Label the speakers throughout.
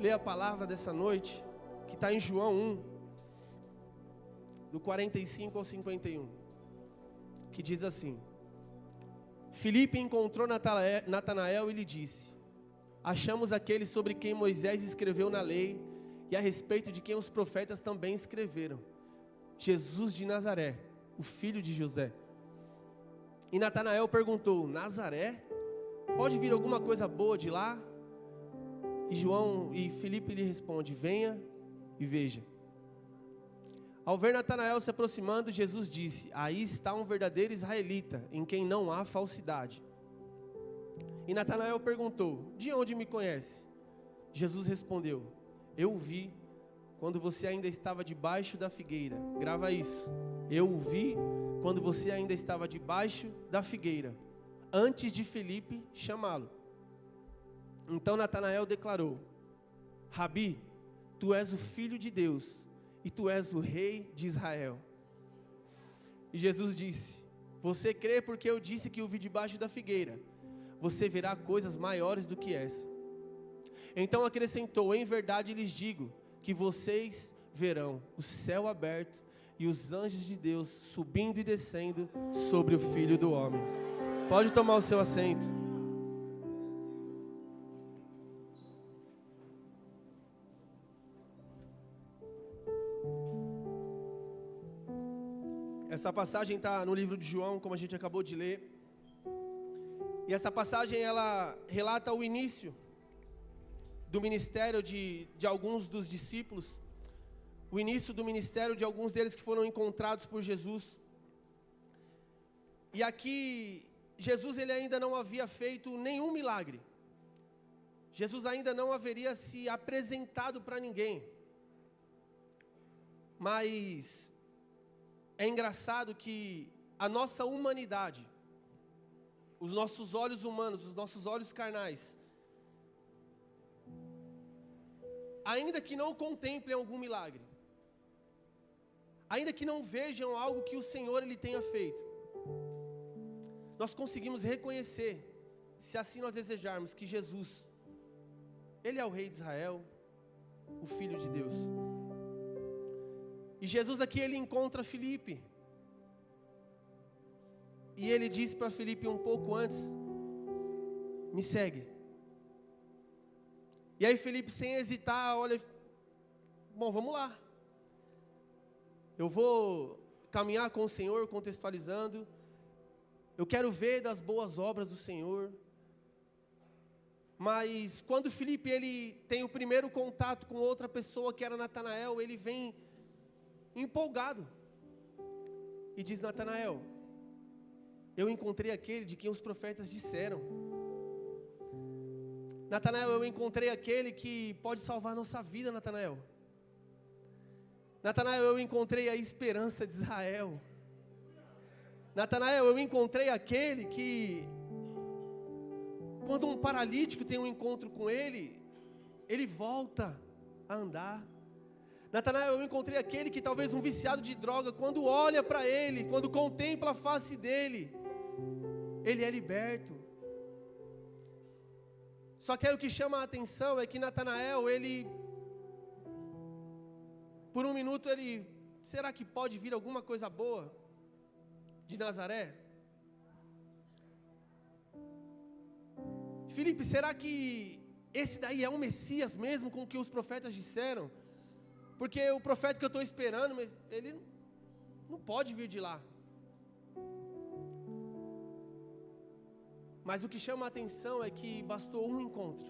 Speaker 1: Ler a palavra dessa noite, que está em João 1, do 45 ao 51, que diz assim: Filipe encontrou Natanael e lhe disse: achamos aquele sobre quem Moisés escreveu na lei e a respeito de quem os profetas também escreveram, Jesus de Nazaré, o filho de José. E Natanael perguntou: Nazaré? Pode vir alguma coisa boa de lá? E Filipe lhe responde: venha e veja. Ao ver Natanael se aproximando, Jesus disse: aí está um verdadeiro israelita, em quem não há falsidade. E Natanael perguntou: de onde me conhece? Jesus respondeu: eu o vi quando você ainda estava debaixo da figueira. Grava isso. Eu o vi quando você ainda estava debaixo da figueira, antes de Filipe chamá-lo. Então Natanael declarou: Rabi, tu és o filho de Deus, e tu és o rei de Israel. E Jesus disse: você crê porque eu disse que o vi debaixo da figueira? Você verá coisas maiores do que essa. Então acrescentou: em verdade lhes digo, que vocês verão o céu aberto e os anjos de Deus subindo e descendo sobre o Filho do Homem. Pode tomar o seu assento. Essa passagem está no livro de João, como a gente acabou de ler. E essa passagem, ela relata o início do ministério de alguns dos discípulos. O início do ministério de alguns deles que foram encontrados por Jesus. E aqui, Jesus ele ainda não havia feito nenhum milagre. Jesus ainda não haveria se apresentado para ninguém. Mas é engraçado que a nossa humanidade, os nossos olhos humanos, os nossos olhos carnais, ainda que não contemplem algum milagre, ainda que não vejam algo que o Senhor ele tenha feito, nós conseguimos reconhecer, se assim nós desejarmos, que Jesus, ele é o rei de Israel, o Filho de Deus. E Jesus aqui ele encontra Filipe. E ele diz para Filipe um pouco antes: me segue. E aí Filipe, sem hesitar, olha: bom, vamos lá. Eu vou caminhar com o Senhor, contextualizando. Eu quero ver das boas obras do Senhor. Mas quando Filipe ele tem o primeiro contato com outra pessoa, que era Natanael, ele vem empolgado e diz: Natanael, eu encontrei aquele de quem os profetas disseram. Natanael, eu encontrei aquele que pode salvar nossa vida, Natanael. Natanael, eu encontrei a esperança de Israel. Natanael, eu encontrei aquele que, quando um paralítico tem um encontro com ele, ele volta a andar. Natanael, eu encontrei aquele que talvez um viciado de droga, quando olha para ele, quando contempla a face dele, ele é liberto. Só que aí o que chama a atenção é que Natanael, ele, por um minuto ele, será que pode vir alguma coisa boa de Nazaré? Filipe, será que esse daí é um Messias mesmo, com o que os profetas disseram? Porque o profeta que eu estou esperando, mas ele não pode vir de lá. Mas o que chama a atenção é que bastou um encontro,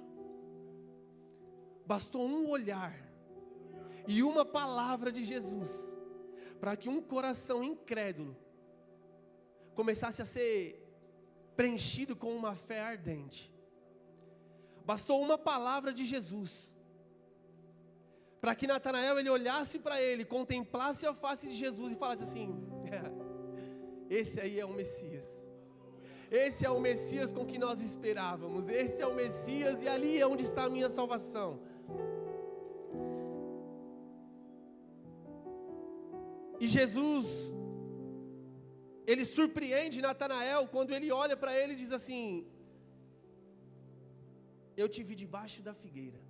Speaker 1: bastou um olhar e uma palavra de Jesus para que um coração incrédulo começasse a ser preenchido com uma fé ardente. Bastou uma palavra de Jesus para que Natanael ele olhasse para ele, contemplasse a face de Jesus e falasse assim: esse aí é o Messias. Esse é o Messias com que nós esperávamos. Esse é o Messias e ali é onde está a minha salvação. E Jesus, ele surpreende Natanael quando ele olha para ele e diz assim: eu te vi debaixo da figueira.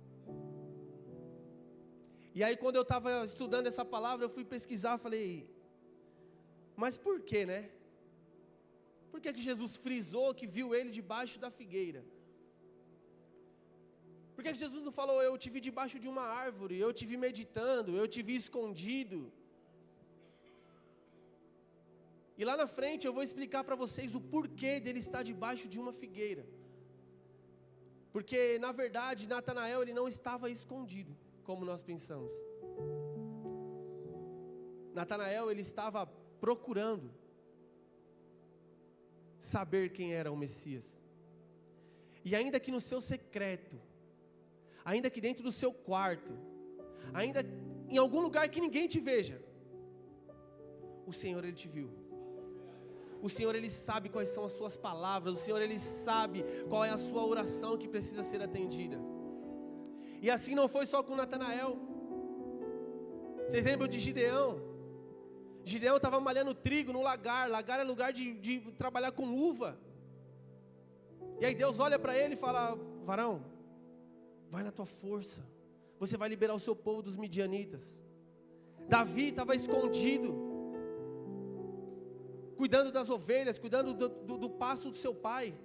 Speaker 1: E aí quando eu estava estudando essa palavra, eu fui pesquisar, falei, mas por quê, né? Por que Jesus frisou que viu ele debaixo da figueira? Por que Jesus não falou, eu te vi debaixo de uma árvore, eu te vi meditando, eu te vi escondido? E lá na frente eu vou explicar para vocês o porquê dele estar debaixo de uma figueira. Porque na verdade Natanael ele não estava escondido, como nós pensamos. Natanael ele estava procurando saber quem era o Messias. E ainda que no seu secreto, ainda que dentro do seu quarto, ainda em algum lugar que ninguém te veja, o Senhor ele te viu. O Senhor ele sabe quais são as suas palavras, o Senhor ele sabe qual é a sua oração que precisa ser atendida. E assim não foi só com Natanael. Vocês lembram de Gideão? Gideão estava malhando trigo no lagar. Lagar é lugar de trabalhar com uva. E aí Deus olha para ele e fala, varão, vai na tua força, você vai liberar o seu povo dos midianitas. Davi estava escondido, cuidando das ovelhas, cuidando do pasto do seu pai.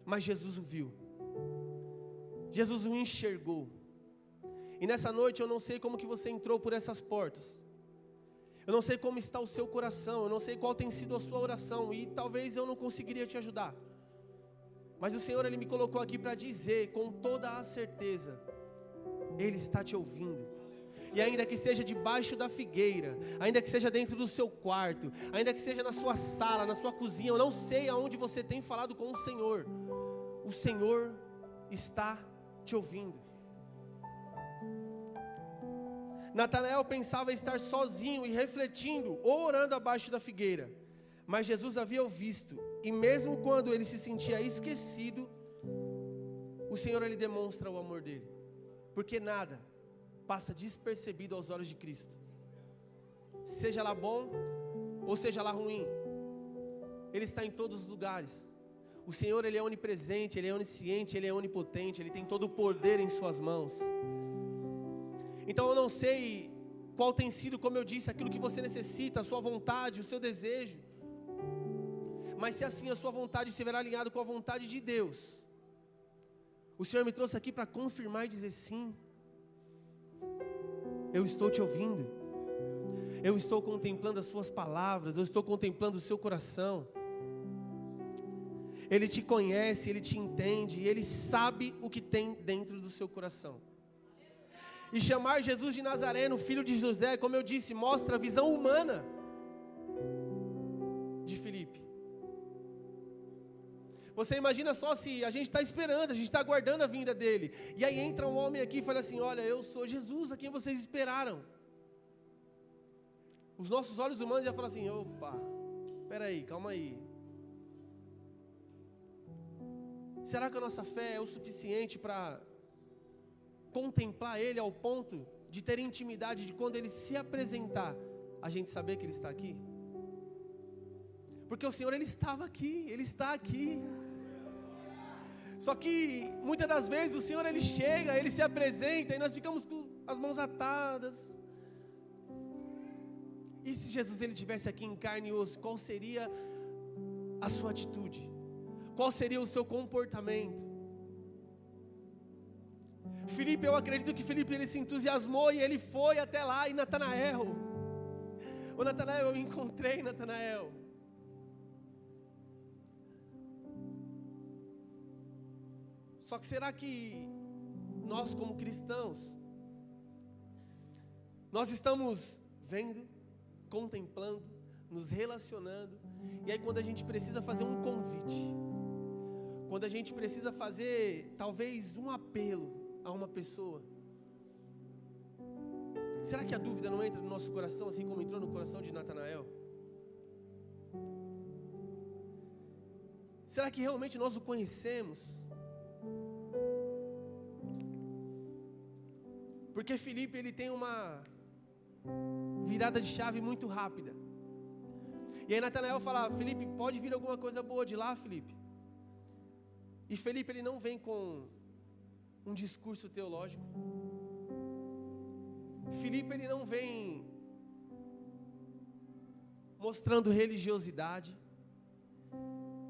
Speaker 1: Mas Jesus o viu, Jesus o enxergou. E nessa noite eu não sei como que você entrou por essas portas, eu não sei como está o seu coração, eu não sei qual tem sido a sua oração, e talvez eu não conseguiria te ajudar. Mas o Senhor ele me colocou aqui para dizer com toda a certeza, Ele está te ouvindo. E ainda que seja debaixo da figueira, ainda que seja dentro do seu quarto, ainda que seja na sua sala, na sua cozinha, eu não sei aonde você tem falado com o Senhor está te ouvindo. Natanael pensava estar sozinho e refletindo, ou orando abaixo da figueira, mas Jesus havia o visto, e mesmo quando ele se sentia esquecido, o Senhor ele demonstra o amor dele, porque nada passa despercebido aos olhos de Cristo, seja lá bom, ou seja lá ruim, Ele está em todos os lugares. O Senhor ele é onipresente, Ele é onisciente, Ele é onipotente, Ele tem todo o poder em suas mãos. Então eu não sei qual tem sido, como eu disse, aquilo que você necessita, a sua vontade, o seu desejo, mas se assim a sua vontade estiver alinhada com a vontade de Deus, o Senhor me trouxe aqui para confirmar e dizer sim, eu estou te ouvindo, eu estou contemplando as suas palavras, eu estou contemplando o seu coração. Ele te conhece, Ele te entende, e Ele sabe o que tem dentro do seu coração. E chamar Jesus de Nazareno, filho de José, como eu disse, mostra a visão humana de Filipe. Você imagina só se a gente está esperando, a gente está aguardando a vinda dele, e aí entra um homem aqui e fala assim, olha, eu sou Jesus, a quem vocês esperaram. Os nossos olhos humanos iam falar assim, opa, peraí, calma aí. Será que a nossa fé é o suficiente para contemplar Ele ao ponto de ter intimidade de quando Ele se apresentar, a gente saber que Ele está aqui? Porque o Senhor Ele estava aqui, Ele está aqui. Só que muitas das vezes o Senhor Ele chega, Ele se apresenta e nós ficamos com as mãos atadas. E se Jesus Ele estivesse aqui em carne e osso, qual seria a sua atitude? Qual seria o seu comportamento? Filipe, eu acredito que Filipe ele se entusiasmou e ele foi até lá. E Natanael, ô Natanael, eu encontrei Natanael. Só que será que nós como cristãos, nós estamos vendo, contemplando, nos relacionando, e aí quando a gente precisa fazer um convite, quando a gente precisa fazer talvez um apelo a uma pessoa, será que a dúvida não entra no nosso coração assim como entrou no coração de Natanael? Será que realmente nós o conhecemos? Porque Filipe ele tem uma virada de chave muito rápida. E aí Natanael fala, Filipe, pode vir alguma coisa boa de lá, Filipe? E Filipe ele não vem com um discurso teológico. Filipe, ele não vem mostrando religiosidade.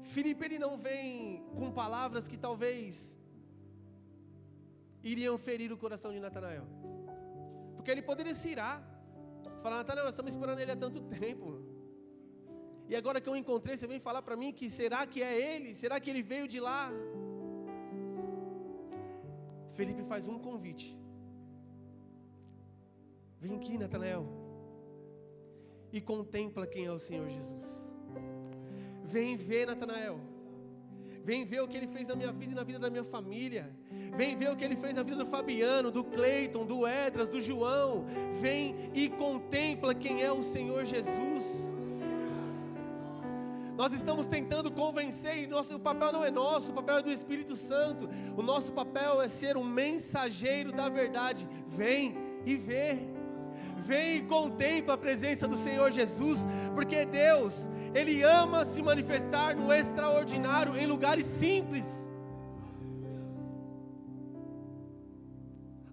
Speaker 1: Filipe, ele não vem com palavras que talvez iriam ferir o coração de Natanael. Porque ele poderia se irar, falar: Natanael, nós estamos esperando ele há tanto tempo, e agora que eu encontrei, você vem falar para mim que será que é ele? Será que ele veio de lá? Filipe faz um convite: vem aqui, Natanael, e contempla quem é o Senhor Jesus. Vem ver, Natanael. Vem ver o que ele fez na minha vida e na vida da minha família. Vem ver o que ele fez na vida do Fabiano, do Cleiton, do Edras, do João. Vem e contempla quem é o Senhor Jesus. Nós estamos tentando convencer, e o papel não é nosso, o papel é do Espírito Santo. O nosso papel é ser um mensageiro da verdade. Vem e vê. Vem e contempla a presença do Senhor Jesus, porque Deus, Ele ama se manifestar no extraordinário em lugares simples.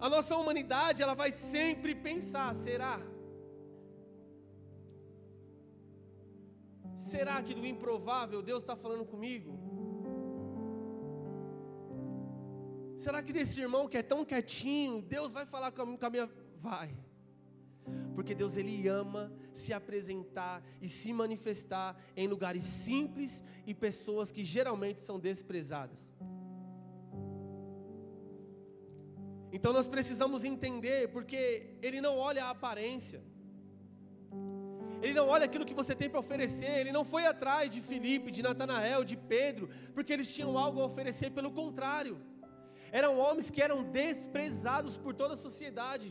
Speaker 1: A nossa humanidade, ela vai sempre pensar: será que do improvável Deus está falando comigo? Será que desse irmão que é tão quietinho, Deus vai falar com a minha... Vai. Porque Deus, Ele ama se apresentar e se manifestar em lugares simples e pessoas que geralmente são desprezadas. Então nós precisamos entender, porque Ele não olha a aparência, Ele não olha aquilo que você tem para oferecer. Ele não foi atrás de Filipe, de Natanael, de Pedro, porque eles tinham algo a oferecer. Pelo contrário, eram homens que eram desprezados por toda a sociedade.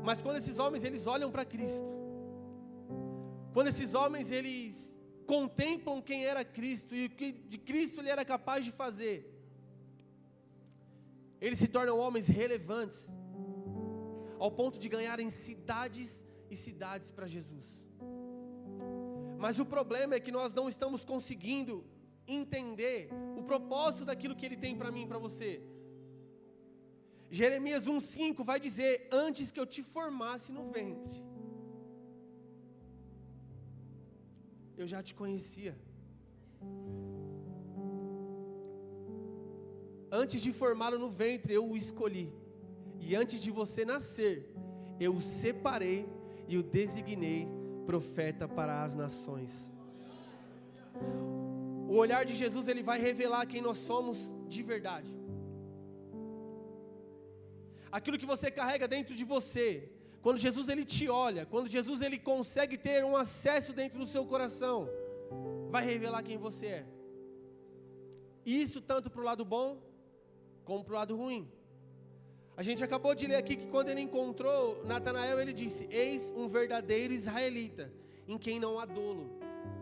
Speaker 1: Mas quando esses homens, eles olham para Cristo, quando esses homens, eles contemplam quem era Cristo e o que de Cristo Ele era capaz de fazer, eles se tornam homens relevantes, ao ponto de ganharem cidades e cidades para Jesus. Mas o problema é que nós não estamos conseguindo entender o propósito daquilo que Ele tem para mim e para você. Jeremias 1,5 vai dizer: antes que eu te formasse no ventre, eu já te conhecia. Antes de formá-lo no ventre, eu o escolhi. E antes de você nascer, eu o separei e o designei profeta para as nações. O olhar de Jesus, ele vai revelar quem nós somos de verdade. Aquilo que você carrega dentro de você, quando Jesus ele te olha, quando Jesus ele consegue ter um acesso dentro do seu coração, vai revelar quem você é. Isso tanto para o lado bom, como para o lado ruim. A gente acabou de ler aqui que quando ele encontrou Natanael, ele disse: eis um verdadeiro israelita, em quem não há dolo.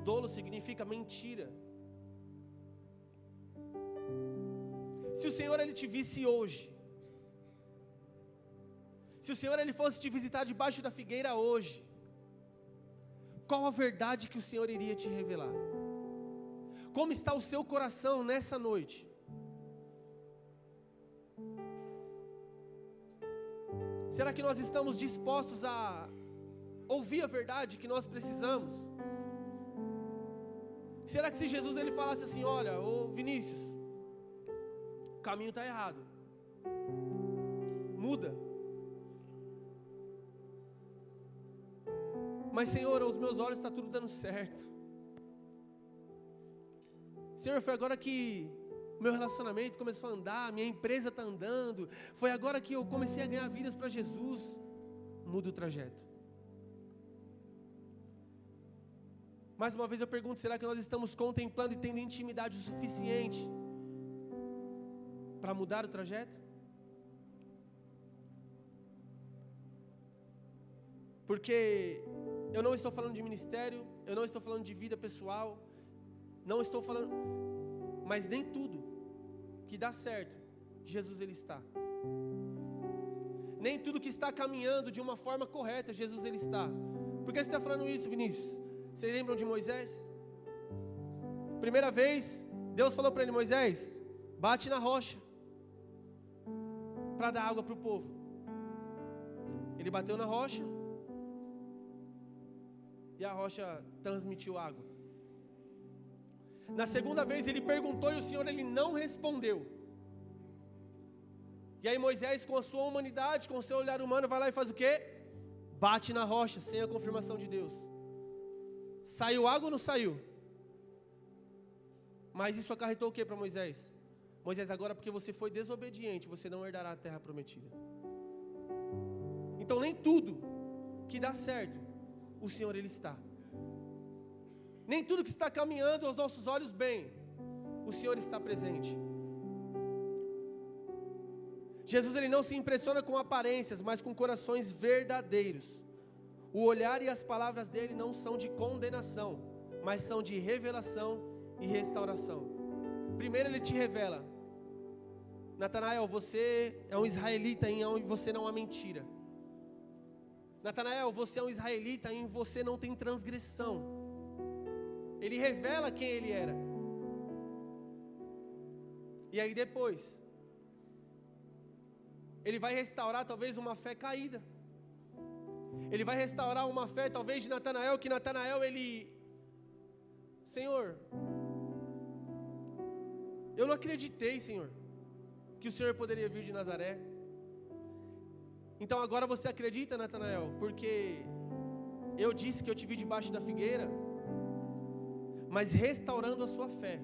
Speaker 1: Dolo significa mentira. Se o Senhor ele te visse hoje, se o Senhor ele fosse te visitar debaixo da figueira hoje, qual a verdade que o Senhor iria te revelar? Como está o seu coração nessa noite? Será que nós estamos dispostos a ouvir a verdade que nós precisamos? Será que se Jesus ele falasse assim: olha, ô Vinícius, o caminho está errado, muda. Mas Senhor, aos meus olhos está tudo dando certo. Senhor, foi agora que o meu relacionamento começou a andar, minha empresa está andando, foi agora que eu comecei a ganhar vidas para Jesus. Muda o trajeto. Mais uma vez eu pergunto: será que nós estamos contemplando e tendo intimidade o suficiente para mudar o trajeto? Porque eu não estou falando de ministério, eu não estou falando de vida pessoal, não estou falando, mas nem tudo que dá certo, Jesus ele está. Nem tudo que está caminhando de uma forma correta, Jesus ele está. Por que você está falando isso, Vinícius? Vocês lembram de Moisés? Primeira vez, Deus falou para ele: Moisés, bate na rocha. para dar água para o povo. Ele bateu na rocha e a rocha transmitiu água. Na segunda vez ele perguntou e o Senhor ele não respondeu. E aí Moisés, com a sua humanidade, com o seu olhar humano, vai lá e faz o quê? Bate na rocha, sem a confirmação de Deus. Saiu água ou não saiu? Mas isso acarretou o que para Moisés? Moisés, agora porque você foi desobediente, você não herdará a terra prometida. Então nem tudo que dá certo, o Senhor ele está. Nem tudo que está caminhando aos nossos olhos bem, o Senhor está presente. Jesus ele não se impressiona com aparências, mas com corações verdadeiros. O olhar e as palavras dele não são de condenação, mas são de revelação e restauração. Primeiro ele te revela: Natanael, você é um israelita em onde você não há mentira. Natanael, você é um israelita em você não tem transgressão. Ele revela quem ele era. E aí depois ele vai restaurar talvez uma fé caída. Ele vai restaurar uma fé talvez de Natanael, que Natanael ele... Senhor, eu não acreditei, Senhor, que o Senhor poderia vir de Nazaré. Então agora você acredita, Natanael, porque eu disse que eu te vi debaixo da figueira, mas restaurando a sua fé.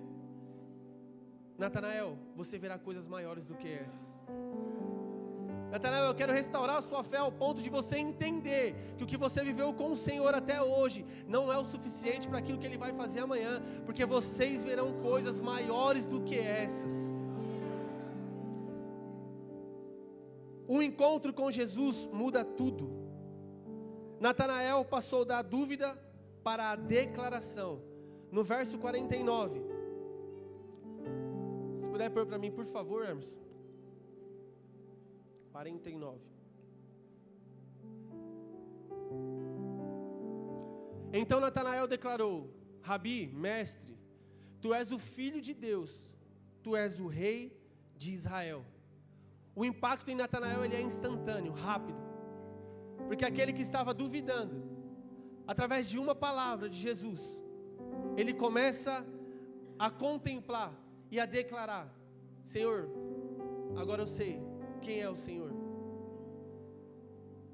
Speaker 1: Natanael, você verá coisas maiores do que essas. Natanael, eu quero restaurar a sua fé ao ponto de você entender que o que você viveu com o Senhor até hoje não é o suficiente para aquilo que Ele vai fazer amanhã, porque vocês verão coisas maiores do que essas. O encontro com Jesus muda tudo. Natanael passou da dúvida para a declaração. No verso 49. Se puder pôr para mim, por favor, Hermes. 49. Então Natanael declarou: Rabi, mestre, tu és o filho de Deus, tu és o rei de Israel. O impacto em Natanael ele é instantâneo, rápido, porque aquele que estava duvidando, através de uma palavra de Jesus, ele começa a contemplar e a declarar: Senhor, agora eu sei quem é o Senhor.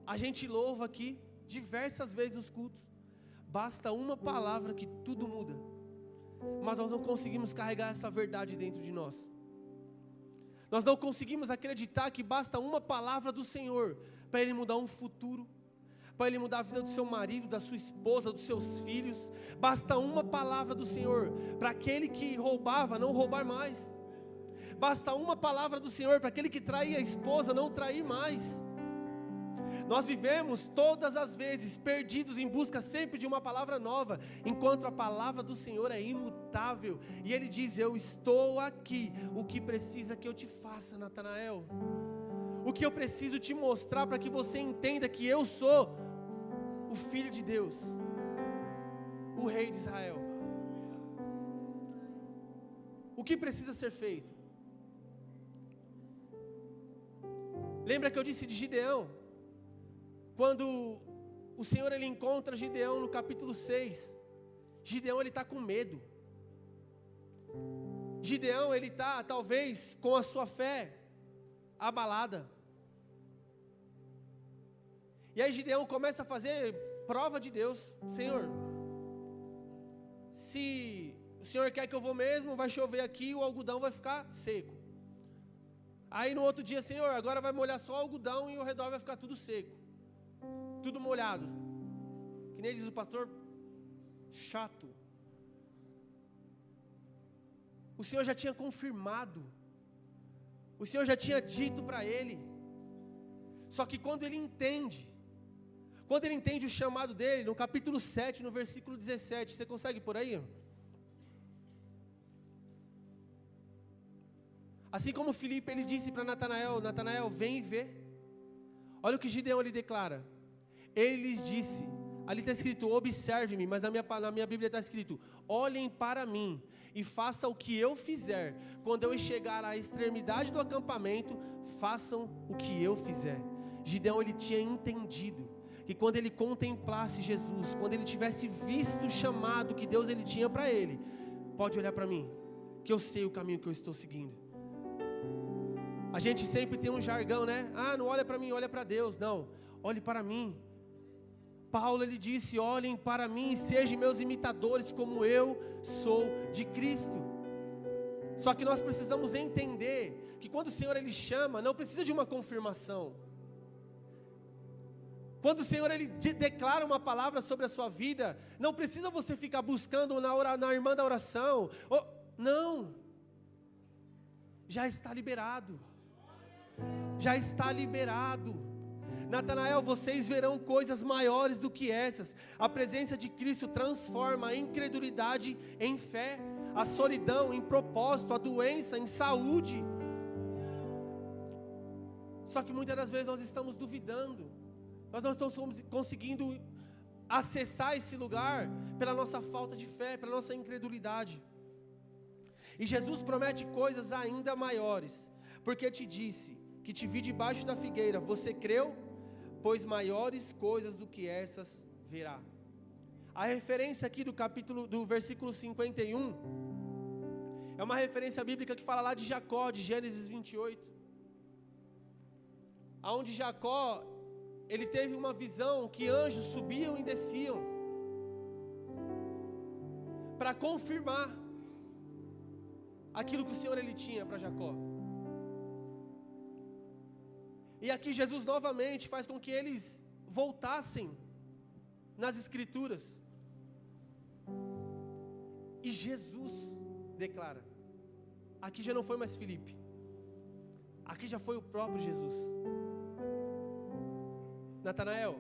Speaker 1: A gente louva aqui diversas vezes nos cultos. Basta uma palavra que tudo muda. Mas nós não conseguimos carregar essa verdade dentro de nós. Nós não conseguimos acreditar que basta uma palavra do Senhor para Ele mudar um futuro, para Ele mudar a vida do seu marido, da sua esposa, dos seus filhos. Basta uma palavra do Senhor para aquele que roubava não roubar mais. Basta uma palavra do Senhor para aquele que traía a esposa não trair mais. Nós vivemos todas as vezes perdidos em busca sempre de uma palavra nova, enquanto a palavra do Senhor é imutável. E Ele diz: eu estou aqui. O que precisa que eu te faça, Natanael? O que eu preciso te mostrar para que você entenda que eu sou o Filho de Deus, o Rei de Israel? O que precisa ser feito? Lembra que eu disse de Gideão? Quando o Senhor ele encontra Gideão no capítulo 6, Gideão ele está com medo. Gideão ele está talvez com a sua fé abalada. E aí Gideão começa a fazer prova de Deus. Senhor, se o Senhor quer que eu vou mesmo, vai chover aqui, o algodão vai ficar seco. Aí no outro dia, Senhor, agora vai molhar só o algodão e ao redor vai ficar tudo seco, tudo molhado. Que nem diz o pastor, chato. O Senhor já tinha confirmado, o Senhor já tinha dito para ele. Só que quando ele entende o chamado dele, no capítulo 7, no versículo 17, você consegue por aí? Assim como Filipe ele disse para Natanael: Natanael, vem e vê. Olha o que Gideão ele declara. Ele lhes disse: Ali está escrito, observe-me, mas na minha Bíblia está escrito, olhem para mim e façam o que eu fizer. Quando eu chegar à extremidade do acampamento, façam o que eu fizer. Gideão, ele tinha entendido que quando ele contemplasse Jesus, quando ele tivesse visto o chamado que Deus ele tinha para ele, pode olhar para mim, que eu sei o caminho que eu estou seguindo. A gente sempre tem um jargão, né? Não olha para mim, olha para Deus. Não, olhe para mim. Paulo, ele disse, olhem para mim e sejam meus imitadores como eu sou de Cristo. Só que nós precisamos entender que quando o Senhor ele chama, não precisa de uma confirmação. Quando o Senhor ele declara uma palavra sobre a sua vida, não precisa você ficar buscando na irmã da oração. Não. Já está liberado. Já está liberado. Natanael, vocês verão coisas maiores do que essas. A presença de Cristo transforma a incredulidade em fé, a solidão em propósito, a doença em saúde. Só que muitas das vezes nós estamos duvidando. Nós não estamos conseguindo acessar esse lugar pela nossa falta de fé, pela nossa incredulidade. E Jesus promete coisas ainda maiores, porque te disse que te vi debaixo da figueira, você creu? Pois maiores coisas do que essas verá. A referência aqui do versículo 51, é uma referência bíblica que fala lá de Jacó, de Gênesis 28, onde Jacó, ele teve uma visão que anjos subiam e desciam, para confirmar aquilo que o Senhor ele tinha para Jacó. E aqui Jesus novamente faz com que eles voltassem nas Escrituras. E Jesus declara, aqui já não foi mais Filipe, aqui já foi o próprio Jesus. Natanael,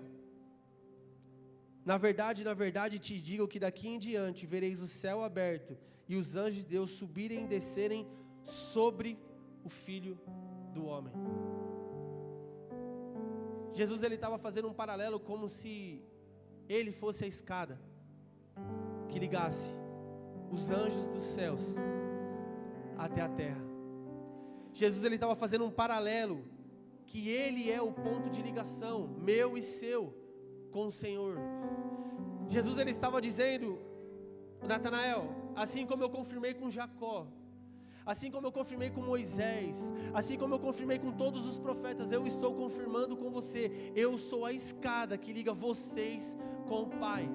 Speaker 1: na verdade te digo que daqui em diante vereis o céu aberto e os anjos de Deus subirem e descerem sobre o Filho do Homem. Jesus ele estava fazendo um paralelo como se ele fosse a escada que ligasse os anjos dos céus até a terra. Jesus ele estava fazendo um paralelo que ele é o ponto de ligação meu e seu com o Senhor. Jesus ele estava dizendo, Natanael, assim como eu confirmei com Jacó, assim como eu confirmei com Moisés, assim como eu confirmei com todos os profetas, eu estou confirmando com você. Eu sou a escada que liga vocês com o Pai.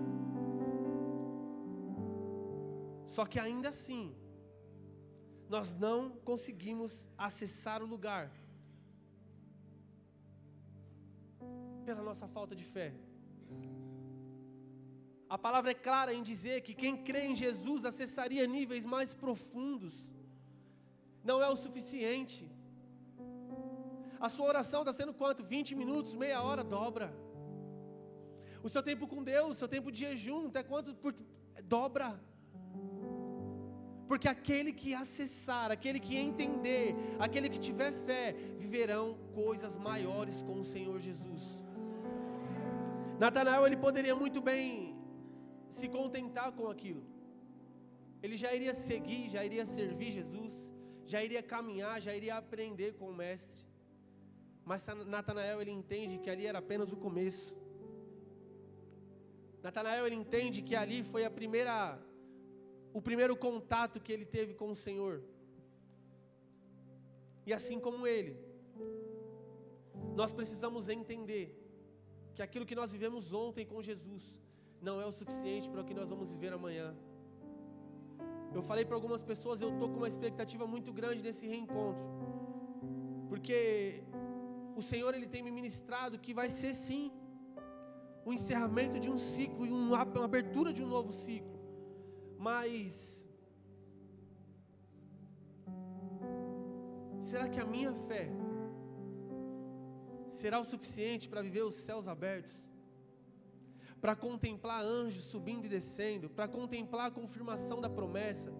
Speaker 1: Só que ainda assim, nós não conseguimos acessar o lugar pela nossa falta de fé. A palavra é clara em dizer que quem crê em Jesus acessaria níveis mais profundos. Não é o suficiente. A sua oração está sendo quanto? 20 minutos, meia hora, dobra. O seu tempo com Deus, o seu tempo de jejum, até quanto? Dobra. Porque aquele que acessar, aquele que entender, aquele que tiver fé, viverão coisas maiores com o Senhor Jesus. Natanael, ele poderia muito bem se contentar com aquilo. Ele já iria seguir, já iria servir Jesus, já iria caminhar, já iria aprender com o mestre. Mas Natanael ele entende que ali era apenas o começo. Natanael ele entende que ali foi o primeiro contato que ele teve com o Senhor. E assim como ele, nós precisamos entender que aquilo que nós vivemos ontem com Jesus não é o suficiente para o que nós vamos viver amanhã. Eu falei para algumas pessoas, eu estou com uma expectativa muito grande nesse reencontro, porque o Senhor ele tem me ministrado que vai ser sim o encerramento de um ciclo e uma abertura de um novo ciclo. Mas será que a minha fé será o suficiente para viver os céus abertos? Para contemplar anjos subindo e descendo, para contemplar a confirmação da promessa?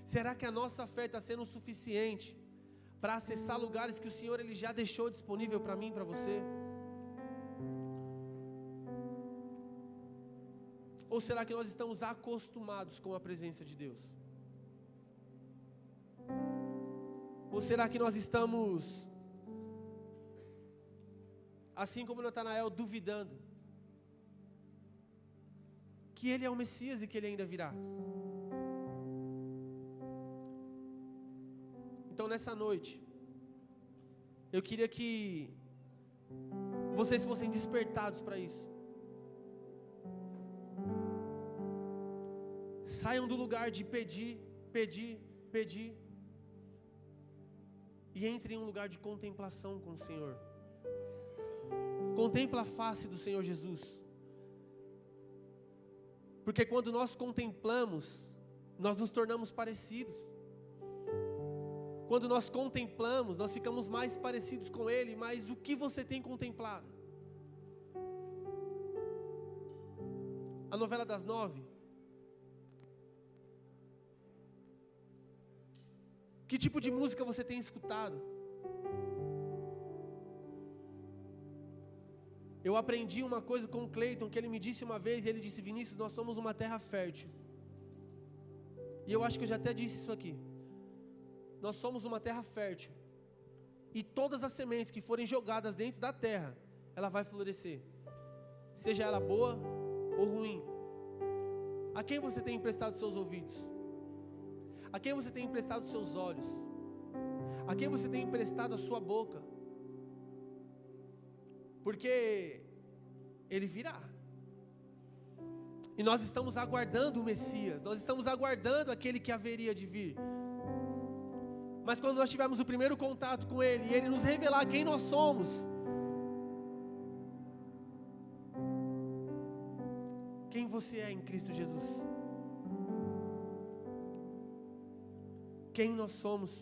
Speaker 1: Será que a nossa fé está sendo o suficiente para acessar lugares que o Senhor ele já deixou disponível para mim e para você? Ou será que nós estamos acostumados com a presença de Deus? Ou será que nós estamos, assim como Natanael, duvidando que Ele é o Messias e que Ele ainda virá? Então nessa noite, eu queria que vocês fossem despertados para isso. Saiam do lugar de pedir, e entrem em um lugar de contemplação com o Senhor. Contempla a face do Senhor Jesus. Porque quando nós contemplamos, nós nos tornamos parecidos. Quando nós contemplamos, nós ficamos mais parecidos com Ele. Mas o que você tem contemplado? A novela das 9. Que tipo de música você tem escutado? Eu aprendi uma coisa com o Cleiton, que ele me disse uma vez, e ele disse: Vinícius, nós somos uma terra fértil. E eu acho que eu já até disse isso aqui. Nós somos uma terra fértil. E todas as sementes que forem jogadas dentro da terra, ela vai florescer. Seja ela boa ou ruim. A quem você tem emprestado seus ouvidos? A quem você tem emprestado seus olhos? A quem você tem emprestado a sua boca? Porque Ele virá. E nós estamos aguardando o Messias. Nós estamos aguardando aquele que haveria de vir. Mas quando nós tivermos o primeiro contato com Ele, e Ele nos revelar quem nós somos, quem você é em Cristo Jesus, quem nós somos,